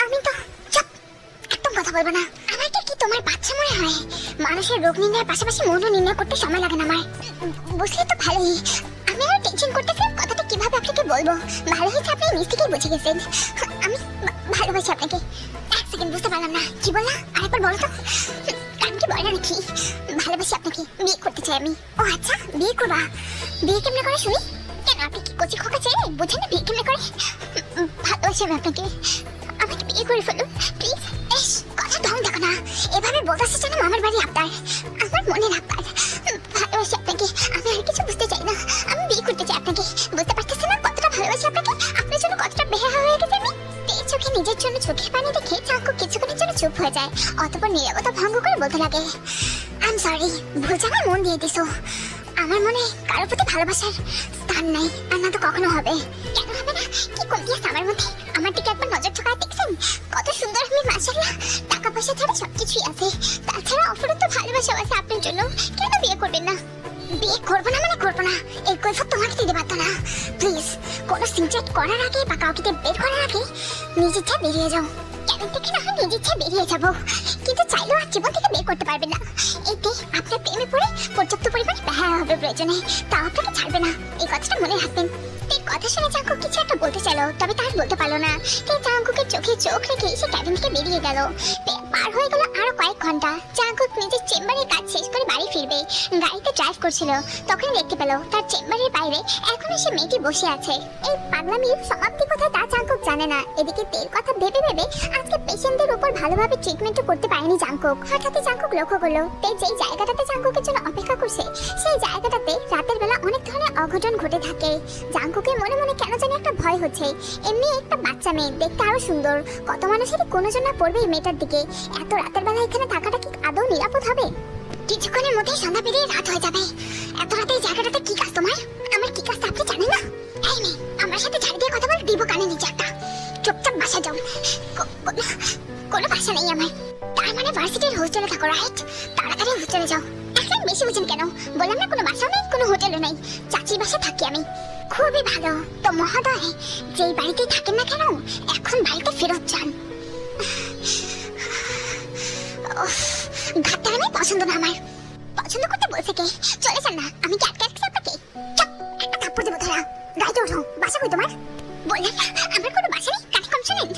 আমি তো একদম কথা বলবো না। আমাকে কি তোমার বাচ্চা মনে হয়? মানুষের রোগ নির্ণয়ের পাশাপাশি মনও নির্ণয় করতে সময় লাগে না আমার। বুঝলে তো ভালোই। আমি আরো টেনশন করতেছিলাম কথাটা কিভাবে আপনাকে বলবো। ভালো হয়েছে আপনি নিজ থেকেই বুঝে গেছেন। আমি ভালোবাসি আপনাকে। এক সেকেন্ড বুঝতে পারলাম না কি বললা, আরেকবার বলো তো। আমি কি বললাম নাকি? ভালোবাসি আপনাকে, বিয়ে করতে চাই আমি। ও আচ্ছা, বিয়ে করবা? বিয়ে কেমনে করে শুনি? কেন আপনি কি কচি খোকা চেয়ে বুঝেন না বিয়ে কেমনে করে? ভালোবাসি আমি আপনাকে, আমাকে বিয়ে করে ফেলুন প্লিজ। এস কথা ঢং দেখো না, এভাবে বলতেছে যেন আমার বাড়ি আপনার, আমার মনের আপনার। ভালোবাসি আপনাকে, আমি আর কিছু বুঝতে চাই না। আমি বিয়ে করতে চাই আপনাকে। বুঝতে পারতেছেন না কতটা ভালোবাসি আপনাকে, আপনার জন্য কতটা বেহায়া হয়ে গেছে আমি। এই চোখে নিজের জন্য চোখের পানি দেখে জাঙ্কুক কিছুক্ষণের জন্য চুপ হয়ে যায়। অতঃপর নীরবতা ভঙ্গ করে বলতে লাগে, আই এম সরি, ভুল জায়গায় মন দিয়ে দিছো। আমার মনে কারোর প্রতি ভালোবাসার স্থান নাই, আর না তো কখনো হবে। কেন হবে না? কি কমতি আছে আমার মধ্যে? আমার দিকে একবার নজর ঠোকায় দেখছেন? কত সুন্দর আমি, মাশাআল্লাহ। টাকা পয়সা ছাড়া সবকিছুই আছে, তাছাড়া অফুরন্ত ভালোবাসা আছে আপনার জন্য। কেন বিয়ে করবেন না? বিয়ে করবো না মানে করবো না, এই কৈফিয়ত তোমাকে দিতে পারতো না। প্লিজ কোনো সিনচেট করার আগে বা কাউকে বের করার আগে নিজের ইচ্ছা বেরিয়ে যাও। কেন থেকে না হয় নিজের ইচ্ছা বেরিয়ে যাবো, কিন্তু চাইলেও আর জীবন থেকে বের করতে পারবে না। এতে আপনার প্রেমে পড়ে পর্যাপ্ত পরিমাণে ব্যয় হবে প্রয়োজনে, তাও আপনাকে ছাড়বে না। এই কথাটা মনে রাখবেন। এই কথা শুনে জাঙ্কুক কিছু একটা বলতে চাইলো, তবে তার বলতে পারলো না। তাই জাঙ্কুকের চোখে চোখ রেখে সে ক্যাবিন থেকে বেরিয়ে গেল। পার হয়ে গেল আরো কয়েক ঘন্টা। জাঙ্কুক নিজের চেম্বারের কাজ শেষ করে বাড়ি ফিরবে। গাড়িতে ড্রাইভ করছিল, তখনই দেখতে পেল তার চেম্বারের বাইরে এখনো সে মেয়েটি বসে আছে। এই পাগলামির সমাপ্তি কোথায় তা জাঙ্কুক জানে না। এদিকে তের কথা ভেবে ভেবে আজকে পেশেন্টদের উপর ভালোভাবে ট্রিটমেন্টও করতে পারেনি জাঙ্কুক। হঠাৎ জাঙ্কুক লক্ষ্য করলো তে যেই জায়গাটাতে জাঙ্কুকের জন্য অপেক্ষা করছে, সেই জায়গাটাতে রাতের বেলা অনেক ধরনের অঘটন ঘটে থাকে। জাঙ্কুকের মনে মনে কেন জানি একটা ভয় হচ্ছে। এমনি একটা বাচ্চা মেয়ে, দেখতে আরো সুন্দর, কত মানুষেরই কোনো জন না পড়বে এই মেয়েটার দিকে। এত রাতের বেলা এখানে থাকাটা কি আদৌ নিরাপদ হবে? কিছুক্ষণের মধ্যেই সন্ধ্যা পেরিয়ে রাত হয়ে যাবে। এত রাতে এই জায়গাটাতে কি কাজ তোমার? আমার কি কাজ আপনি জানেন না? এই মেয়ে, আমার সাথে ঝাড় দিয়ে কথা বল, দিব কানে নিচে একটা। চুপচাপ বাসা যাও। কোনো বাসা নেই আমার। তার মানে ভার্সিটির হোস্টেলে থাকো, রাইট? তাড়াতাড়ি হোস্টেলে যাও। এখন বেশি বুঝেন কেন? বললাম না কোনো বাসাও নেই, কোনো হোটেলও নেই, চাচির বাসা থাকি আমি। খুবই ভালো তো মহোদয়, যেই বাড়িতেই থাকেন না কেন এখন বাড়িতে ফেরত যান। ঘাটটা আমি পছন্দ না আমার। পছন্দ করতে বলছে কে? চলে যান না, আমি কি আটকে রাখছি আপনাকে? চুপ, একটা থাপ্পড় দেবো ধরা। গাড়িতে ওঠো। বাসা কই তোমার? বললাম না আমার কোনো বাসা নেই, কানে কম শোনেন?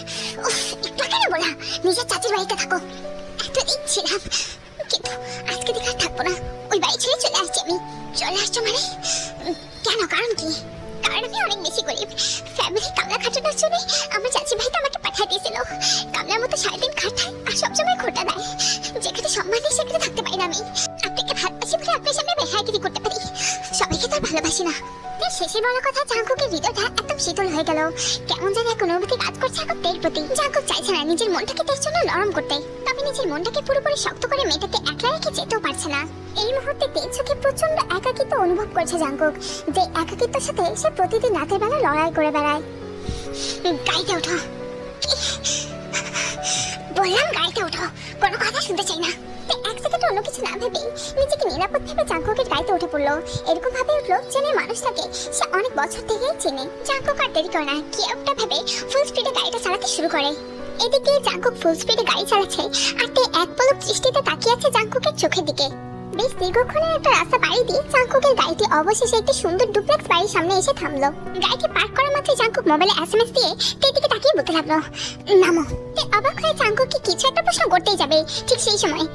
একটু কেন বলা, নিজের চাচির বাড়িতে থাকো। এতদিন ছিলাম, কিন্তু আজকে দেখে আর থাকবো না। ওই বাড়ি ছেড়ে চলে আসছি আমি। চলে আসছো মানে? কেন, কারণ কি? কারণ আমি অনেক বেশি গরিব। ফ্যামিলি কামলা খাটানোর জন্য আমার চাচি ভাই তো আমাকে পাঠিয়ে দিয়েছিল। কামলার মতো সারাদিন খাটায় আর সবসময় খোটা দেয়। যেখানে সম্মান নেই সেখানে থাকতে পারি না আমি। আপনাকে ভালোবাসি বলে আপনার সামনে বেহায়াগিরি করতে পারি, সবাইকে তো ভালোবাসি না। শেষে বড় কথা, জাঙ্কুকের হৃদয়টা একদম শীতল হয়ে গেল। কেমন যেন এক অনুভূতি কাজ করছে এখন তের প্রতি। জাঙ্কুক চাইছে না নিজের মনটাকে তের জন্য নরম করতে, তবে নিজের মনটাকে পুরোপুরি শক্ত করে মেয়েটাকে একলা রেখে যেতেও পারছে না। এই মুহূর্তে তের চোখে প্রচন্ড একাকিত্ব অনুভব করছে জাঙ্কুক, যে একাকিত্বের সাথে সে প্রতিদিন রাতের বেলা লড়াই করে বেড়ায়। গাড়িতে ওঠো বললাম, গাড়িতে ওঠো। কোনো কথা শুনতে চাই না। এক সেকেন্ডে অন্য কিছু না ভেবে নিজেকে নিরাপদ ভেবে জাঙ্কুকের গাড়িতে উঠে পড়লো। এরকম ভাবে উঠলো যেন মানুষটাকে সে অনেক বছর থেকেই চেনে। জাঙ্কুক আর দেরি করে না, কি একটা ভেবে ফুল স্পিডে গাড়িটা চালাতে শুরু করে। এদিকে জাঙ্কুক ফুল স্পিডে গাড়ি চালাচ্ছে, আর তে এক পলক দৃষ্টিতে তাকিয়ে আছে জাঙ্কুকের চোখের দিকে। বেশ দীর্ঘক্ষণের একটা রাস্তা পাড়ি দিয়ে জাঙ্কুকের গাড়িটি অবশেষে একটি সুন্দর ডুপ্লেক্স বাড়ির সামনে এসে থামলো। গাড়িটি পার্ক করা মাত্রই জাঙ্কুক মোবাইলে এসএমএস দিয়ে তের দিকে তাকিয়ে বলতে লাগলো, নামো। তে অবাক হয়ে জাঙ্কুককে কিছু একটা প্রশ্ন করতেই যাবে, ঠিক সেই সময়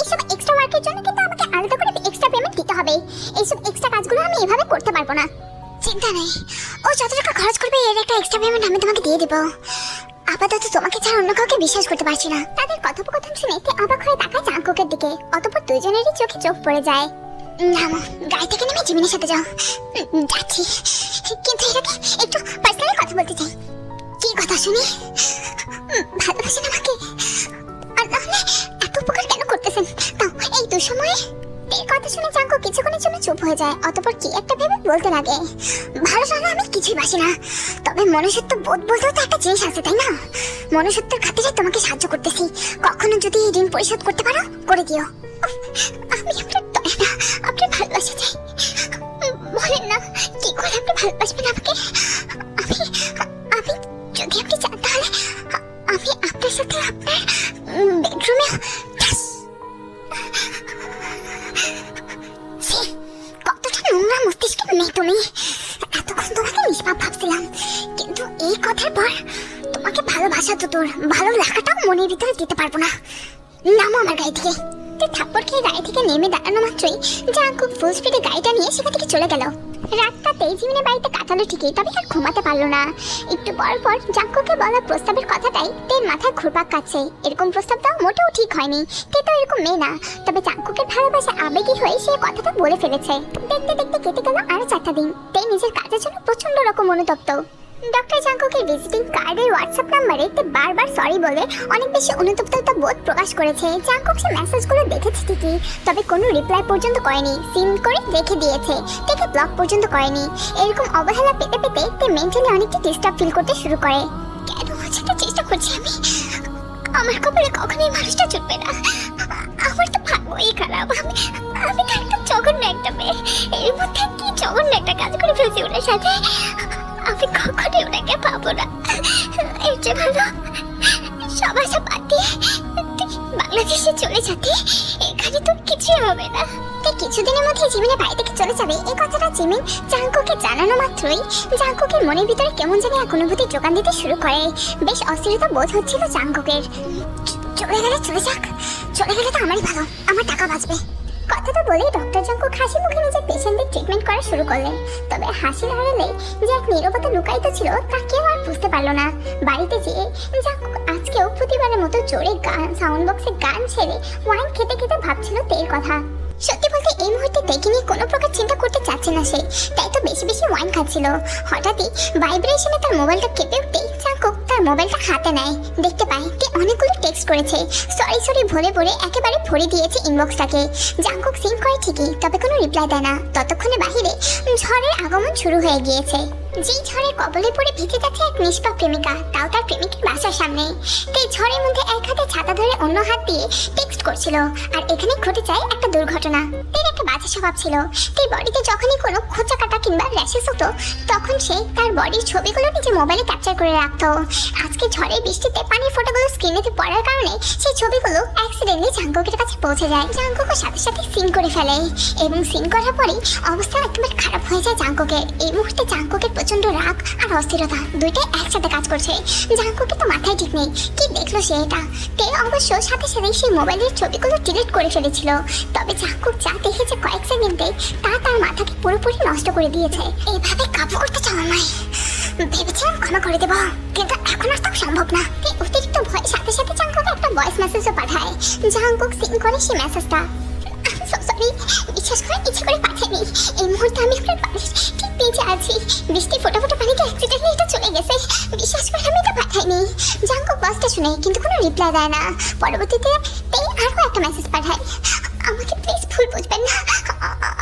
এইসব এক্সট্রা ওয়ার্কের জন্য কিন্তু আমাকে আলাদা করে এক্সট্রা পেমেন্ট দিতে হবে। এইসব এক্সট্রা কাজগুলো আমি এভাবে করতে পারবো না। চিন্তা নেই, ও যত টাকা খরচ করবে এর একটা এক্সট্রা পেমেন্ট আমি তোমাকে দিয়ে দেবো। আপাতত তোমাকে ছাড়া অন্য কাউকে বিশ্বাস করতে পারছি না। তাদের কথোপকথন শুনে তে অবাক হয়ে তাকায় জাঙ্কুকের দিকে। অতঃপর দুজনেরই চোখে চোখ পড়ে যায়। নামো, গাড়ি থেকে নেমে জিমিনের সাথে যাও। যাচ্ছি, কিন্তু এটাকে একটু পার্সোনালি কথা বলতে চাই। কি কথা শুনি? ভালোবাসেন আমাকে? আর তাহলে এত উপকার কেন করতেছেন তাও এই দুঃসময়ে? এই কথা শুনে জাঙ্কু কিছুক্ষণের জন্য চুপ হয়ে যায়, অতঃপর কি একটা ভেবে বলতে লাগে, ভালো জানো আমি কিছুই বাসি না, তবে মনুষ্যত্ব বোধ বলতেও তো একটা জিনিস আছে, তাই না? মনুষ্যত্বের খাতিরে তোমাকে সাহায্য করতেছি, কখনো যদি এই ঋণ পরিশোধ করতে পারো করে দিও। আমি আপনার দয়া না, আপনার ভালোবাসা চাই। বলেন না কি করে আপনি ভালোবাসবেন আমাকে? আমি আমি যদি আপনি চান তাহলে আমি আপনার সাথে আপনার বেডরুমে। কতটা নোংরা মস্তিষ্কে নেই তুমি! এতক্ষণ তোমাকে নিষ্পাপ ভাবছিলাম, কিন্তু এই কথার পর তোমাকে ভালোবাসা তো তোর ভালো লাগাটাও মনের ভিতরে দিতে পারবো না। নামো আমার গাড়ি থেকে। থাপ্পড় খেয়ে গাড়ি থেকে নেমে দাঁড়ানো মাত্রই জাঙ্কু ফুল স্পিডে গাড়িটা নিয়ে সেখান থেকে চলে গেল। রাতটাতে জিমিনের বাড়িতে কাটালো ঠিকই, তবে আর ঘুমাতে পারলো না। একটু পর পর জাঙ্কুকে বলা প্রস্তাবের কথাটাই তের মাথায় ঘুরপাক কাটছে। এরকম প্রস্তাব তো মোটেও ঠিক হয়নি, তে তো এরকম মেয়ে না। তবে জাঙ্কুকের ভালোবাসা আবেগী হয়ে সে কথাটা বলে ফেলেছে। দেখতে দেখতে কেটে গেল আরো 4টা দিন। তে নিজের কাজের জন্য প্রচন্ড রকম অনুতপ্ত। ডক্টর জাঙ্কুকের ভিজিটিং কার্ডের হোয়াটসঅ্যাপ নাম্বারে তে বারবার সরি বলে অনেক বেশি অনুতপ্ততা বোধ প্রকাশ করেছে। জাঙ্কুক সে মেসেজগুলো দেখেছে ঠিকই, তবে কোনো রিপ্লাই পর্যন্ত করেনি, সিন করে রেখে দিয়েছে, তেকে ব্লক পর্যন্ত করেনি। এরকম অবহেলা পেতে পেতে তে মেন্টালি অনেকটা ডিস্টার্ব ফিল করতে শুরু করে। কেন বোঝাতে চেষ্টা করছি আমি? আমার কপালে কখনোই মানুষটা জুটবে না। আমার তো ভাগ্যই খারাপ। আমি তো একটা জঘন্য একটা মেয়ে, এর মধ্যে কি জঘন্য একটা কাজ করে ফেলছি ওনার সাথে। আমি কখনোই ওনাকে পাবো না। এর চেয়ে ভালো সব আশা বাদ দিয়ে বাংলাদেশে চলে যেতে। এখানে তো কিছুই হবে না। কিছুদিনের মধ্যে জিমিনের বাড়ি থেকে চলে যাবে এই কথাটা জিমিন জাঙ্কুকে জানানো মাত্রই জাঙ্কুকের মনের ভিতরে কেমন জানি এক অনুভূতি যোগান দিতে শুরু করে। বেশ অস্থিরতা বোধ হচ্ছিল জাঙ্কুকের। চলে গেলে চলে যাক, চলে গেলে তো আমারই ভালো, আমার টাকা বাঁচবে। কথাটা বলে ডক্টর জাঙ্কুক হাসি মুখে নিজের পেশেন্টদের ট্রিটমেন্ট করা শুরু করলেন। তবে হাসির আড়ালে যে এক নীরবতা লুকায়িত ছিল তা কেউ আর বুঝতে পারলো না। বাড়িতে যেয়ে জাঙ্কুক আজকেও প্রতিবারের মতো জোরে গান সাউন্ড বক্সে গান ছেড়ে ওয়াইন খেতে খেতে ভাবছিল তের কথা। সত্যি বলতে এই মুহূর্তে তেকে নিয়ে কোনো প্রকার চিন্তা করতে চাচ্ছে না সে, তাই তো বেশি বেশি ওয়াইন খাচ্ছিল। হঠাৎই ভাইব্রেশনে তার মোবাইলটা কেঁপে উঠতেই জাঙ্কুক তার মোবাইলটা হাতে নেয়। দেখতে পায় তে অনেকগুলো টেক্সট করেছে, সরি সরি বলে বলে একেবারে ভরে দিয়েছে ইনবক্সটাকে। জাঙ্কুক সিন করে ঠিকই, তবে কোনো রিপ্লাই দেয় না। ততক্ষণে বাহিরে ঝড়ের আগমন শুরু হয়ে গিয়েছে। যেই ঝড়ের কবলে পড়ে ভিজে যাচ্ছে এক নিষ্পাপ প্রেমিকা, তাও তার প্রেমিকের বাসার সামনে। তাই ঝড়ের মধ্যে এক হাতে ছাতা ধরে অন্য হাত দিয়ে টেক্সট করছিল। আর এখানে ঘটে যায় একটা দুর্ঘটনা। তের একটা বাজে স্বভাব ছিল। তের বডিতে যখনই কোনো খোঁচা কাটা কিংবা র্যাশেস হতো তখন সে তার বডির ছবিগুলো নিজের মোবাইলে ক্যাপচার করে রাখতো। আজকে ঝড়ে বৃষ্টিতে পানির ফোঁটাগুলো স্ক্রিনেতে পড়ার কারণে সেই ছবিগুলো অ্যাক্সিডেন্টলি জাঙ্কুকের কাছে পৌঁছে যায়। জাঙ্কুকও সাথে সাথে সিন করে ফেলে এবং সিন করার পরেই অবস্থা একেবারে খারাপ হয়ে যায় জাঙ্কুকের। এই মুহূর্তে জাঙ্কুকের প্রচন্ড রাগ আর অস্থিরতা দুইটাই একসাথে কাজ করছে। জাঙ্কুকের তো মাথায় ঠিক নেই, কি দেখলো সে এটা। তে অবশ্য সাথে সাথে সেই মোবাইলের ছবিগুলো ডিলিট করে ফেলেছিল। তবে জাঙ্কুক যা দেখেছে কয়েক সেকেন্ডে তা তার মাথাকে পুরোপুরি নষ্ট করে দিয়েছে। এইভাবে কাবু করতে চাও আমায়? ভেবেছিলাম ক্ষমা করে দেবো, কিন্তু এখন আর তা সম্ভব না। অতিরিক্ত ভয়ের সাথে সাথে জাঙ্কুক একটা ভয়েস মেসেজও পাঠায়। জাঙ্কুক সিন করে সেই মেসেজটা। সরি, বিশ্বাস করে ইচ্ছে করে পাঠাইনি। এই মুহূর্তে আমি আপনার বাড়ির ঠিক নিচে আছি। বৃষ্টি ফোটা ফোটা পানিতে অ্যাক্সিডেন্টলি এটা চলে গেছে। বিশ্বাস করে আমি এটা পাঠাইনি। জাঙ্কুক বাসটা শুনে কিন্তু কোনো রিপ্লাই দেয় না। পরবর্তীতে তেই আরও একটা মেসেজ পাঠায়, আমাকে প্লিজ ভুল বুঝবেন না,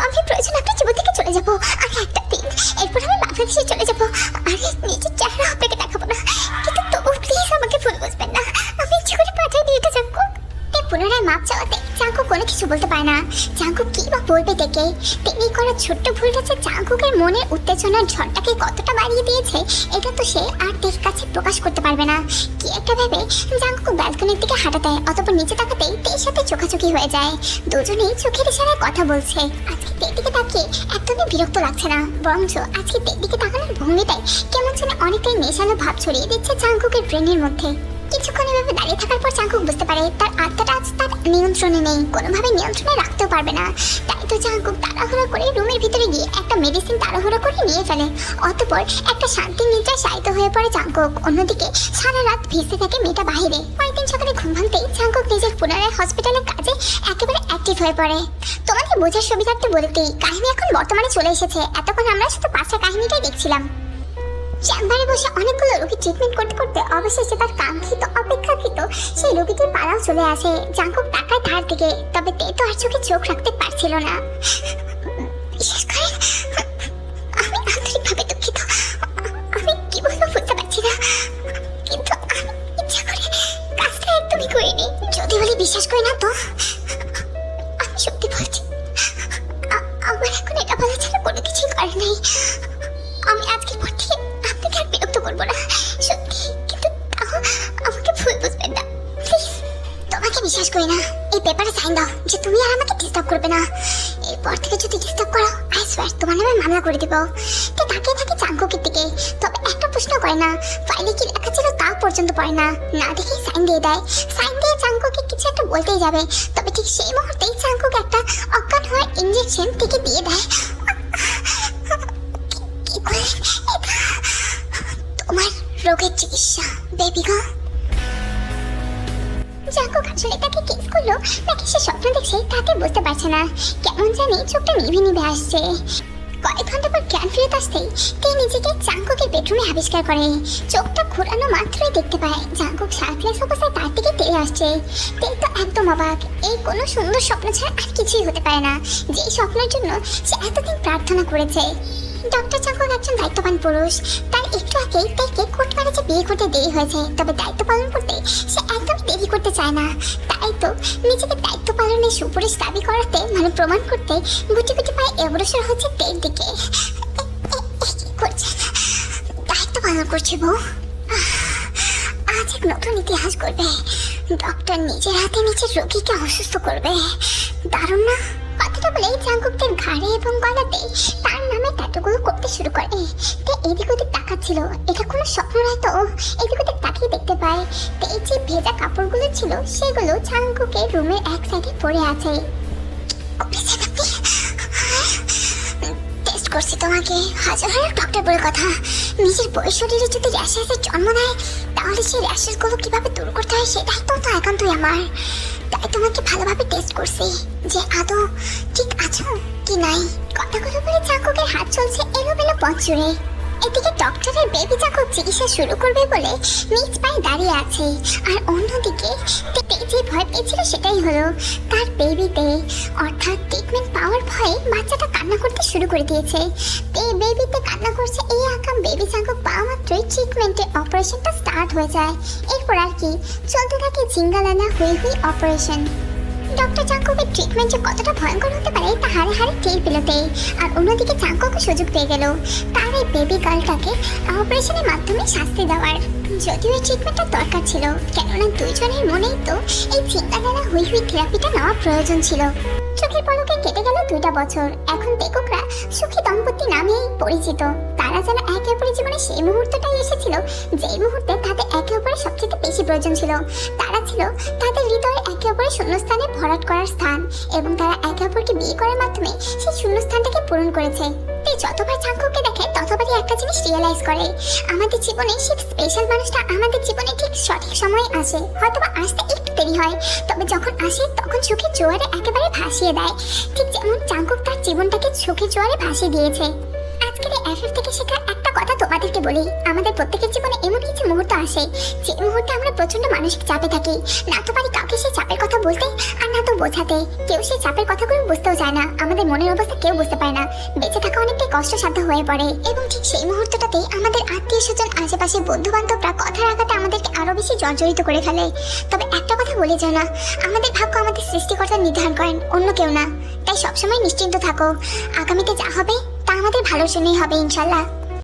আমি প্রয়োজন আপনার জীবন থেকে চলে যাবো আর একটা দিন, এরপর আমি বাংলাদেশে চলে যাবো। আর নিজের চেহারা আপনাকে দেখাবো না, কিন্তু তবু প্লিজ আমাকে ভুল বুঝবেন না। আমি ইচ্ছে করে পাঠাইনি এটা জাঙ্কুক। পুনরায় মাপ চাওয়াতে জাঙ্কুক কোনো কিছু বলতে পারে না। জাঙ্কুক কি বা বলবে তেকে? তিনি করা ছোট্ট ভুলটা যে জাঙ্কুকের মনের উত্তেজনার ঝড়টাকে কতটা বাড়িয়ে দিয়েছে এটা তো সে আর তের কাছে প্রকাশ করতে পারবে না। কি একটা ভেবে জাঙ্কুক ব্যালকনির দিকে হাঁটা দেয়, অতঃপর নিচে তাকাতেই তের সাথে চোখাচোখি হয়ে যায়। দুজনেই চোখের ইশারায় কথা বলছে। আজকে তের দিকে তাকিয়ে একদমই বিরক্ত লাগছে না, বরঞ্চ আজকে তের দিকে তাকানোর ভঙ্গিটাই কেমন যেন অনেকটাই নেশানো ভাব ছড়িয়ে দিচ্ছে জাঙ্কুকের ব্রেনের মধ্যে। কিছুক্ষণ এভাবে দাঁড়িয়ে থাকার পর জাঙ্কুক বুঝতে পারে তার আত্মাটা আজ তার নিয়ন্ত্রণে নেই, কোনোভাবে নিয়ন্ত্রণে রাখতেও পারবে না। তাই তো জাঙ্কুক তাড়াহুড়ো করে রুমের ভিতরে গিয়ে একটা মেডিসিন তাড়াহুড়ো করে নিয়ে ফেলে। অতঃপর একটা শান্তির নিদ্রায় শায়িত হয়ে পড়ে জাঙ্কুক। অন্যদিকে সারা রাত ভিজতে থাকে মেয়েটা বাহিরে। পরের দিন সকালে ঘুম ভাঙতেই জাঙ্কুক নিজের পুনরায় হসপিটালের কাজে একেবারে অ্যাক্টিভ হয়ে পড়ে। তোমাদের বোঝার সুবিধার্থে বলতেই কাহিনী এখন বর্তমানে চলে এসেছে। এতক্ষণ আমরা শুধু পাশের কাহিনীটাই দেখছিলাম। চেম্বারে বসে অনেকগুলো রোগী ট্রিটমেন্ট করতে করতে অবশেষে তার কাঙ্ক্ষিত অপেক্ষাকৃত সেই রোগীটির পাড়াও চলে আসে। জাঙ্কুক তাকায় তার দিকে, তবে তে তো আর চোখে চোখ রাখতে পারছিল না। বিশেষ করে আমি আন্তরিকভাবে দুঃখিত, আমি কি বলবো বুঝতে পারছি না, কিন্তু আমি ইচ্ছা করে কাজটা একদমই করিনি। যদি বলি বিশ্বাস করি না তো আমি সত্যি বলছি, আমার এখন এটা বলা ছাড়া কোনো কিছুই করার নেই। আমি আজকের পর থেকে আপনাকে আর বিরক্ত করবো না, সত্যি, কিন্তু তাও আমাকে ভুল বুঝবেন না প্লিজ। তোমাকে বিশ্বাস করি না, এই পেপারে সাইন দাও যে তুমি আর আমাকে ডিস্টার্ব করবে না। এরপর থেকে যদি ডিস্টার্ব করো আই সোয়ার তোমার নামে মামলা করে দেবো। তো তাকিয়ে থাকে জাঙ্কুকের দিকে, তবে একটা প্রশ্ন করে না, ফাইলে কি লেখা ছিল তা পর্যন্ত পড়ে না, না দেখেই সাইন দিয়ে দেয়। সাইন দিয়ে জাঙ্কুকে কিছু একটা বলতেই যাবে, তবে ঠিক সেই মুহূর্তেই জাঙ্কুক একটা অজ্ঞান হওয়ার ইঞ্জেকশন থেকে দিয়ে দেয়। তোমার রোগের চিকিৎসা বেবি গো। জাঙ্কুক আসলে তাকে কিস করলো নাকি সে স্বপ্ন দেখছে তাকে বুঝতে পারছে না। কেমন জানি চোখটা নিভে নিভে আসছে। কয়েক ঘন্টা পর জ্ঞান ফেরত আসতেই তিনি নিজেকে জাঙ্কুকের বেডরুমে আবিষ্কার করে। চোখটা ঘোরানো মাত্রই দেখতে পায় জাঙ্কুক শার্টলেস অবস্থায় তার দিকে তেড়ে আসছে। তে তো একদম অবাক, এই কোনো সুন্দর স্বপ্ন ছাড়া আর কিছুই হতে পারে না, যে স্বপ্নের জন্য সে এতদিন প্রার্থনা করেছে। ডক্টর জাঙ্কুক একজন দায়িত্ববান পুরুষ। তার একটু আগেই তাকে কোর্ট ম্যারেজে বিয়ে করতে দেরি হয়েছে, তবে দায়িত্ব পালন করতে সে একদমই দেরি করতে চায় না। তাই তো নিজেকে দায়িত্ব পালনের সুপুরুষ দাবি করাতে মানে প্রমাণ করতে গুটি গুটি পায়ে অগ্রসর হচ্ছে তের দিকে। কি করছে? দায়িত্ব পালন করছে বউ। আজ এক নতুন ইতিহাস করবে। ডক্টর নিজের হাতে নিজের রোগীকে অসুস্থ করবে। দারুণ না? কথাটা বলেই জাঙ্কুকদের ঘাড়ে এবং গলাতে তার নামে ট্যাটুগুলো করতে শুরু করে। তে এদিক ওদিক তাকাচ্ছিল, এটা কোনো স্বপ্ন নয় তো। এদিক ওদিক তাকিয়ে দেখতে পায় তে যে ভেজা কাপড়গুলো ছিল সেগুলো জাঙ্কুকের রুমের এক সাইডে পড়ে আছে। টেস্ট করছি তোমাকে, হাজার হাজার ডক্টর বলে কথা। নিজের বই শরীরে যদি র্যাশেসের জন্ম দেয় তাহলে সেই র্যাশেসগুলো কিভাবে দূর করতে হয় সেটাই তো একান্তই আমার। তাই তোমাকে ভালোভাবে টেস্ট করছি যে আদৌ ঠিক আছো কি নাই। কথাগুলো বলে জাঙ্কুকের হাত চলছে এলোমেলো পথ জুড়ে। এদিকে ডক্টরের বেবি জাঙ্কুক চিকিৎসা শুরু করবে বলে নিজ পায়ে দাঁড়িয়ে আছে, আর অন্যদিকে তে যে ভয় পেয়েছিল সেটাই হলো তার বেবিতে, অর্থাৎ ট্রিটমেন্ট পাওয়ার ভয়ে বাচ্চাটা কান্না করতে শুরু করে দিয়েছে। তে বেবিতে কান্না করছে এই আকাম বেবি জাঙ্কুক পাওয়া মাত্রই ট্রিটমেন্টের অপারেশনটা স্টার্ট হয়ে যায়। এরপর আর কি চলতে থাকে জিঙ্গালালা হুই হুই অপারেশন। ডক্টর জাঙ্কুকের ট্রিটমেন্ট যে কতটা ভয়ঙ্কর হতে পারে তা হারে হারে টের পেল তে। আর অন্যদিকে জাঙ্কুকও সুযোগ পেয়ে গেল তার এই বেবি গার্লটাকে অপারেশনের মাধ্যমে শাস্তি দেওয়ার। যদিও এই ট্রিটমেন্টটা দরকার ছিল, কেননা দুইজনের মনেই তো এই চিন্তাধারা হুই হুই থেরাপিটা নেওয়া প্রয়োজন ছিল। চোখের পলকে কেটে গেল 2টা বছর। এখন তেকুকরা সুখী দম্পতি নামেই পরিচিত। তারা যেন একে অপরের জীবনে সেই মুহূর্তটাই এসেছিল যেই মুহূর্তে তাদের একে অপরের সবচেয়ে বেশি প্রয়োজন ছিল। তারা ছিল তাদের হৃদয়ে একে অপরের শূন্যস্থানে ভরাট করার স্থান, এবং তারা একে অপরকে বিয়ে করার মাধ্যমে সেই শূন্যস্থানটাকে পূরণ করেছে। তাই যতবার জাঙ্কুককে দেখে ততবারই একটা জিনিস রিয়েলাইজ করে, আমাদের জীবনে সেই স্পেশাল মানুষটা আমাদের জীবনে ঠিক সঠিক সময়ে আসে। হয়তোবা আসতে একটু দেরি হয়, তবে যখন আসে তখন সুখের জোয়ারে একেবারে ভাসিয়ে দেয়। ঠিক যেমন জাঙ্কুক তার জীবনটাকে সুখের জোয়ারে ভাসিয়ে দিয়েছে। আজকের এই এফএফ থেকে শেখা একটা কথা তোমাদেরকে বলি, আমাদের প্রত্যেকের জীবনে এমন কিছু মুহূর্ত আসে যে মুহূর্তে আমরা প্রচন্ড মানসিক চাপে থাকি, না তো পারি কাউকে সেই চাপের কথা বলতে আর না তো বোঝাতে। কেউ সেই চাপের কথাগুলো বুঝতেও চায় না, আমাদের মনের অবস্থা কেউ বুঝতে পারে না, বেঁচে থাকা অনেকটাই কষ্টসাধ্য হয়ে পড়ে। এবং ঠিক সেই মুহূর্তটাতেই আমাদের আত্মীয় স্বজন আশেপাশে বন্ধু বান্ধবরা কথার আঘাতে আমাদেরকে আরো বেশি জর্জরিত করে ফেলে। তবে একটা কথা বলে যাও না, আমাদের ভাগ্য আমাদের সৃষ্টিকর্তা নির্ধারণ করেন, অন্য কেউ না। তাই সবসময় নিশ্চিন্ত থাকো, আগামীতে যা হবে তা আমাদের ভালোর জন্যই হবে ইনশাল্লাহ।